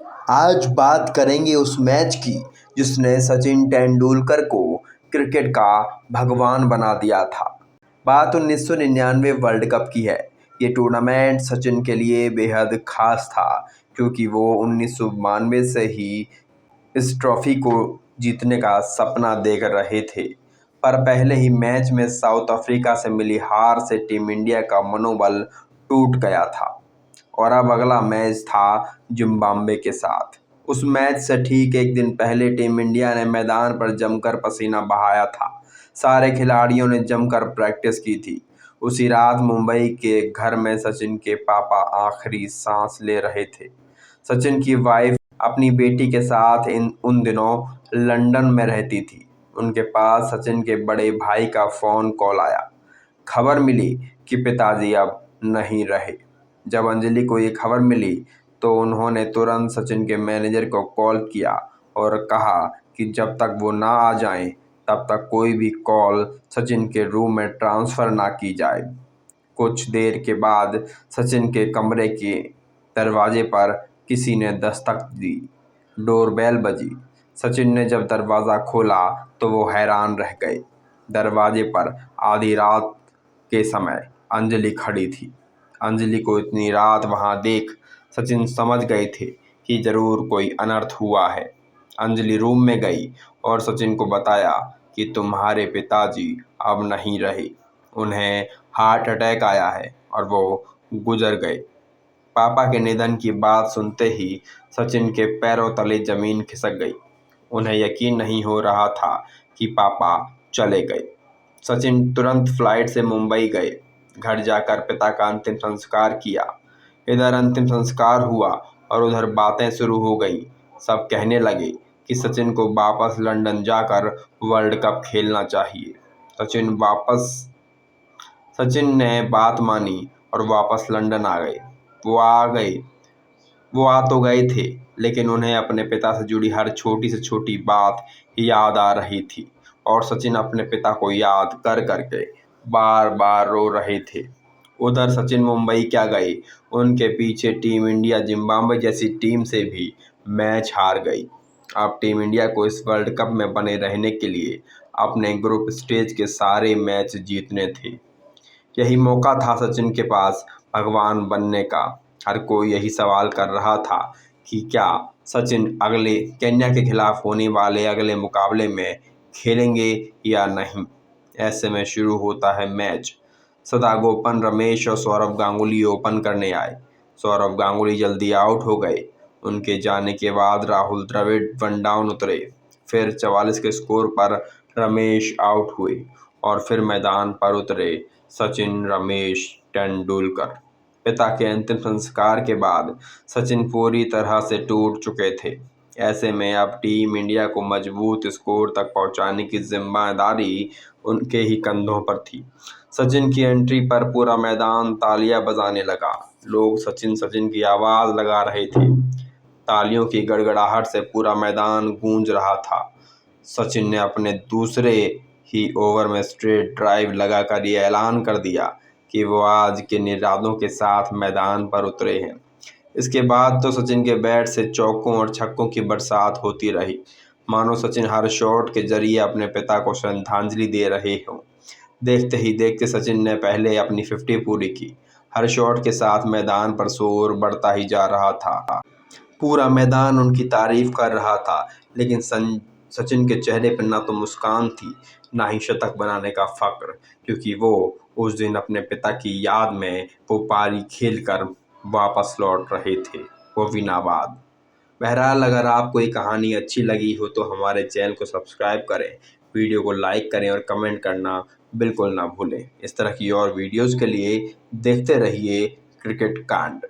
आज बात करेंगे उस मैच की जिसने सचिन तेंदुलकर को क्रिकेट का भगवान बना दिया था। बात 1999 वर्ल्ड कप की है। ये टूर्नामेंट सचिन के लिए बेहद खास था क्योंकि वो 1992 से ही इस ट्रॉफी को जीतने का सपना देख रहे थे। पर पहले ही मैच में साउथ अफ्रीका से मिली हार से टीम इंडिया का मनोबल टूट गया था और अब अगला मैच था जिम्बाब्वे के साथ। उस मैच से ठीक एक दिन पहले टीम इंडिया ने मैदान पर जमकर पसीना बहाया था। सारे खिलाड़ियों ने जमकर प्रैक्टिस की थी। उसी रात मुंबई के घर में सचिन के पापा आखिरी सांस ले रहे थे। सचिन की वाइफ अपनी बेटी के साथ उन दिनों लंदन में रहती थी। उनके पास सचिन के बड़े भाई का फ़ोन कॉल आया। खबर मिली कि पिताजी अब नहीं रहे। जब अंजलि को ये खबर मिली तो उन्होंने तुरंत सचिन के मैनेजर को कॉल किया और कहा कि जब तक वो ना आ जाएं तब तक कोई भी कॉल सचिन के रूम में ट्रांसफ़र ना की जाए। कुछ देर के बाद सचिन के कमरे के दरवाजे पर किसी ने दस्तक दी। डोरबेल बजी। सचिन ने जब दरवाज़ा खोला तो वो हैरान रह गए। दरवाजे पर आधी रात के समय अंजलि खड़ी थी। अंजलि को इतनी रात वहाँ देख सचिन समझ गए थे कि जरूर कोई अनर्थ हुआ है। अंजलि रूम में गई और सचिन को बताया कि तुम्हारे पिताजी अब नहीं रहे, उन्हें हार्ट अटैक आया है और वो गुजर गए। पापा के निधन की बात सुनते ही सचिन के पैरों तले जमीन खिसक गई। उन्हें यकीन नहीं हो रहा था कि पापा चले गए। सचिन तुरंत फ्लाइट से मुंबई गए। घर जाकर पिता का अंतिम संस्कार किया। इधर अंतिम संस्कार हुआ और उधर बातें शुरू हो गई। सब कहने लगे कि सचिन को वापस लंदन जाकर वर्ल्ड कप खेलना चाहिए। सचिन ने बात मानी और वापस लंदन आ गए। वो आ तो गए थे, लेकिन उन्हें अपने पिता से जुड़ी हर छोटी से छोटी बात याद आ रही थी और सचिन अपने पिता को याद कर करके बार बार रो रहे थे। उधर सचिन मुंबई क्या गए, उनके पीछे टीम इंडिया जिम्बाब्वे जैसी टीम से भी मैच हार गई। अब टीम इंडिया को इस वर्ल्ड कप में बने रहने के लिए अपने ग्रुप स्टेज के सारे मैच जीतने थे। यही मौका था सचिन के पास भगवान बनने का। हर कोई यही सवाल कर रहा था कि क्या सचिन अगले केन्या के खिलाफ होने वाले अगले मुकाबले में खेलेंगे या नहीं। ऐसे में शुरू होता है मैच। सदागोपन रमेश और सौरव गांगुली ओपन करने आए। सौरव गांगुली जल्दी आउट हो गए। उनके जाने के बाद राहुल द्रविड़ वन डाउन उतरे। फिर 44 के स्कोर पर रमेश आउट हुए और फिर मैदान पर उतरे सचिन रमेश तेंदुलकर। पिता के अंतिम संस्कार के बाद सचिन पूरी तरह से टूट चुके थे। ऐसे में अब टीम इंडिया को मजबूत स्कोर तक पहुंचाने की जिम्मेदारी उनके ही कंधों पर थी। सचिन की एंट्री पर पूरा मैदान तालियां बजाने लगा। लोग सचिन सचिन की आवाज़ लगा रहे थे। तालियों की गड़गड़ाहट से पूरा मैदान गूंज रहा था। सचिन ने अपने दूसरे ही ओवर में स्ट्रेट ड्राइव लगाकर ये ऐलान कर दिया कि वो आज के इरादों के साथ मैदान पर उतरे हैं। इसके बाद तो सचिन के बैट से चौकों और छक्कों की बरसात होती रही, मानो सचिन हर शॉट के जरिए अपने पिता को श्रद्धांजलि दे रहे हों। देखते ही देखते सचिन ने पहले अपनी 50 पूरी की। हर शॉट के साथ मैदान पर शोर बढ़ता ही जा रहा था। पूरा मैदान उनकी तारीफ कर रहा था, लेकिन सचिन के चेहरे पर ना तो मुस्कान थी, ना ही शतक बनाने का फक्र, क्योंकि वो उस दिन अपने पिता की याद में वो पारी खेलकर वापस लौट रहे थे, वो भी नाबाद। बहरहाल, अगर आपको ये कहानी अच्छी लगी हो तो हमारे चैनल को सब्सक्राइब करें, वीडियो को लाइक करें और कमेंट करना बिल्कुल ना भूलें। इस तरह की और वीडियोज़ के लिए देखते रहिए क्रिकेट कांड।